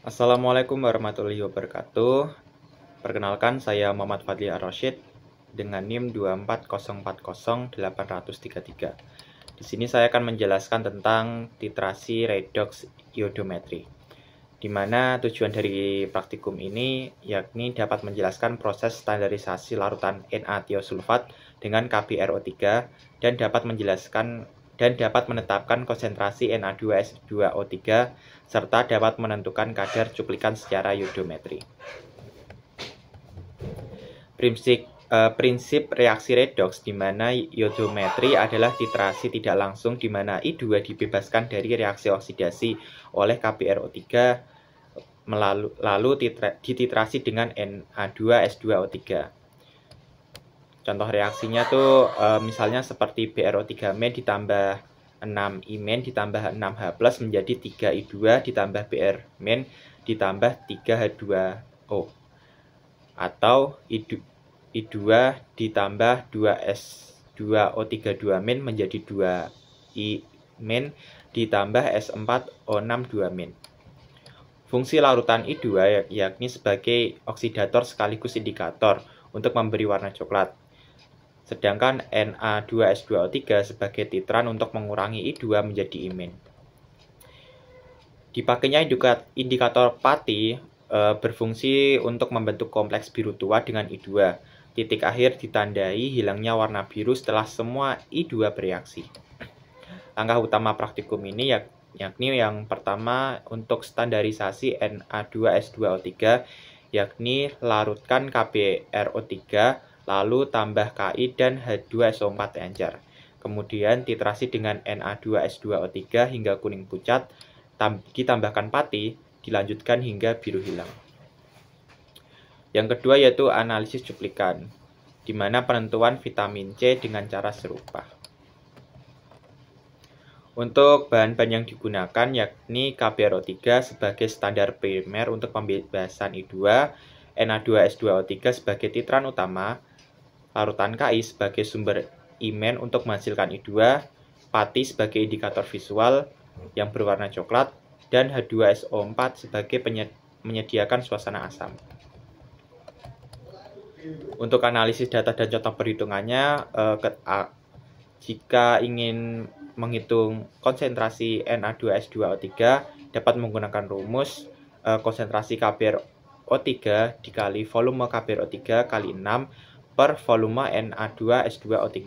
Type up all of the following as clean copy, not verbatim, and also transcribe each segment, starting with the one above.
Assalamualaikum warahmatullahi wabarakatuh. Perkenalkan, saya Muhammad Fadli Ar-Rasyid dengan NIM 2400833. Di sini saya akan menjelaskan tentang titrasi redox iodometri, di mana tujuan dari praktikum ini yakni dapat menjelaskan proses standarisasi larutan Na-tiosulfat dengan KbRO3 dan dapat menetapkan konsentrasi Na2S2O3 serta dapat menentukan kadar cuplikan secara iodometri. Prinsip reaksi redoks di mana iodometri adalah titrasi tidak langsung di mana I2 dibebaskan dari reaksi oksidasi oleh KbRO3 lalu dititrasi dengan Na2S2O3. Contoh reaksinya tuh misalnya seperti BrO3- ditambah 6I- ditambah 6H+ menjadi 3I2 ditambah Br- ditambah 3H2O, atau I2 ditambah 2S2O32- menjadi 2I- ditambah S4O6 2-. Fungsi larutan I2 yakni sebagai oksidator sekaligus indikator untuk memberi warna coklat. Sedangkan Na2S2O3 sebagai titran untuk mengurangi I2 menjadi I-. Dipakainya indikator Pati berfungsi untuk membentuk kompleks biru tua dengan I2. Titik akhir ditandai hilangnya warna biru setelah semua I2 bereaksi. Langkah utama praktikum ini yakni yang pertama untuk standarisasi Na2S2O3 yakni larutkan KbRO3 lalu tambah Ki dan H2SO4 encer. Kemudian titrasi dengan Na2S2O3 hingga kuning pucat, ditambahkan Pati, dilanjutkan hingga biru hilang. Yang kedua yaitu analisis cuplikan, di mana penentuan vitamin C dengan cara serupa. Untuk bahan-bahan yang digunakan yakni KbRO3 sebagai standar primer untuk pembebasan I2, Na2S2O3 sebagai titran utama, larutan Ki sebagai sumber I- untuk menghasilkan I2, Pati sebagai indikator visual yang berwarna coklat, dan H2SO4 sebagai menyediakan suasana asam. Untuk analisis data dan contoh perhitungannya, jika ingin menghitung konsentrasi Na2S2O3 dapat menggunakan rumus konsentrasi KbRO3 dikali volume KbRO3 kali 6 per volume Na2S2O3.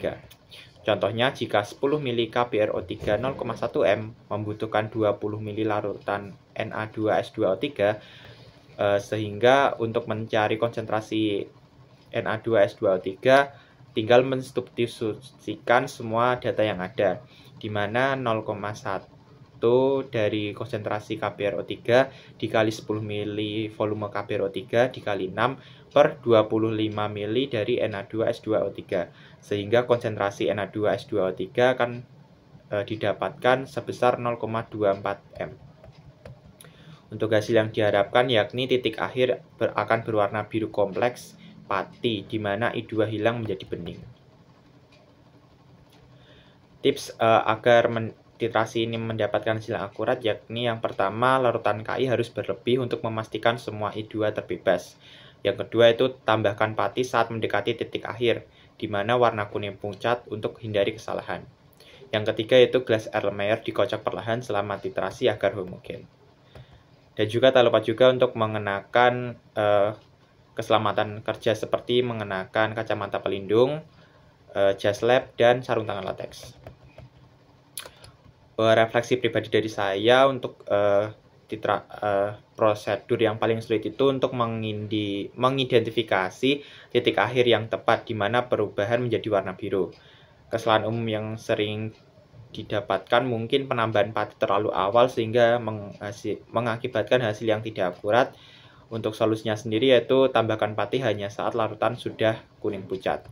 Contohnya, jika 10 ml KbRO3 0,1 m membutuhkan 20 ml larutan Na2S2O3, sehingga untuk mencari konsentrasi Na2S2O3 tinggal mensubstitusikan semua data yang ada, di mana 0,1 dari konsentrasi KbRO3 dikali 10 ml volume KbRO3 dikali 6 per 25 ml dari Na2S2O3, sehingga konsentrasi Na2S2O3 akan didapatkan sebesar 0,24 m. Untuk hasil yang diharapkan yakni titik akhir akan berwarna biru kompleks Pati, di mana I2 hilang menjadi bening. Tips agar titrasi ini mendapatkan hasil yang akurat yakni yang pertama, larutan Ki harus berlebih untuk memastikan semua I2 terbebas. Yang kedua itu tambahkan Pati saat mendekati titik akhir, di mana warna kuning pucat untuk hindari kesalahan. Yang ketiga itu gelas Erlenmeyer dikocok perlahan selama titrasi agar homogen. Dan juga tak lupa juga untuk mengenakan keselamatan kerja seperti mengenakan kacamata pelindung, jas lab, dan sarung tangan latex. Refleksi pribadi dari saya untuk prosedur yang paling sulit itu untuk mengidentifikasi titik akhir yang tepat di mana perubahan menjadi warna biru. Kesalahan umum yang sering didapatkan mungkin penambahan Pati terlalu awal sehingga mengakibatkan hasil yang tidak akurat. Untuk solusinya sendiri yaitu tambahkan Pati hanya saat larutan sudah kuning pucat.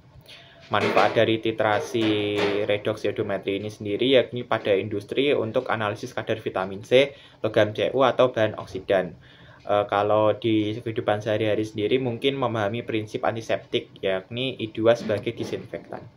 Manfaat dari titrasi redox iodometri ini sendiri yakni pada industri untuk analisis kadar vitamin C, logam Cu, atau bahan oksidan. Kalau di kehidupan sehari-hari sendiri mungkin memahami prinsip antiseptik yakni I2 sebagai disinfektan.